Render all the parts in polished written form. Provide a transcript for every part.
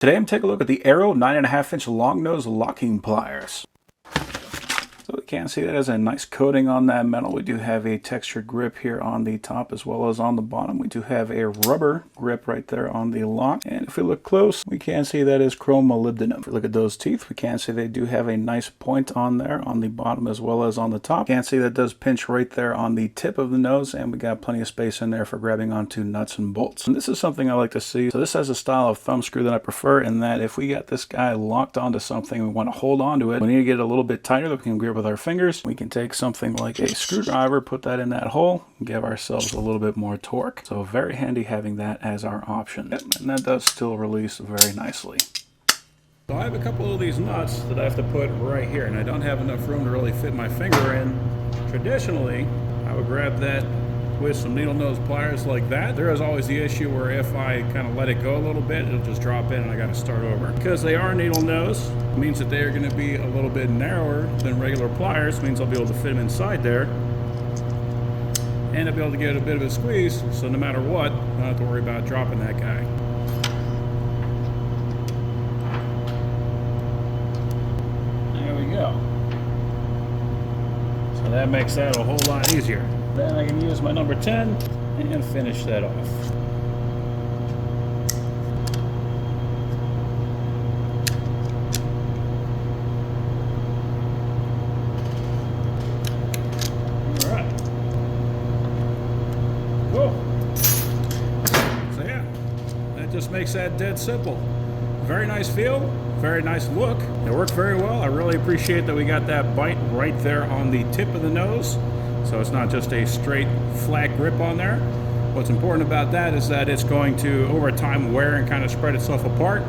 Today I'm taking a look at the Arrow 9.5-inch long nose locking pliers. So you can see that has a nice coating on that metal. We do have a textured grip here on the top as well as on the bottom. We do have a rubber grip right there on the lock. And if we look close, we can see that is chrome molybdenum. If we look at those teeth, we can see they do have a nice point on there on the bottom as well as on the top. You can see that does pinch right there on the tip of the nose, and we got plenty of space in there for grabbing onto nuts and bolts. And this is something I like to see. So this has a style of thumb screw that I prefer, in that if we got this guy locked onto something, we want to hold onto it, we need to get it a little bit tighter that we can grip with our fingers. We can take something like a screwdriver, put that in that hole, and give ourselves a little bit more torque. So very handy having that as our option. And that does still release very nicely. So I have a couple of these nuts that I have to put right here, and I don't have enough room to really fit my finger in. Traditionally, I would grab that with some needle nose pliers like that. There is always the issue where if I kind of let it go a little bit, it'll just drop in and I got to start over. Because they are needle nose, it means that they are going to be a little bit narrower than regular pliers. It means I'll be able to fit them inside there. And I'll be able to get a bit of a squeeze, so no matter what, I don't have to worry about dropping that guy. There we go. So that makes that a whole lot easier. Then I can use my number 10 and finish that off. All right. Cool. So yeah, that just makes that dead simple. Very nice feel, very nice look. It worked very well. I really appreciate that we got that bite right there on the tip of the nose. So it's not just a straight flat grip on there. What's important about that is that it's going to, over time, wear and kind of spread itself apart.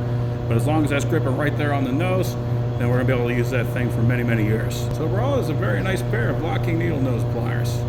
But as long as that's gripping right there on the nose, then we're going to be able to use that thing for many, many years. So overall, it's a very nice pair of locking needle nose pliers.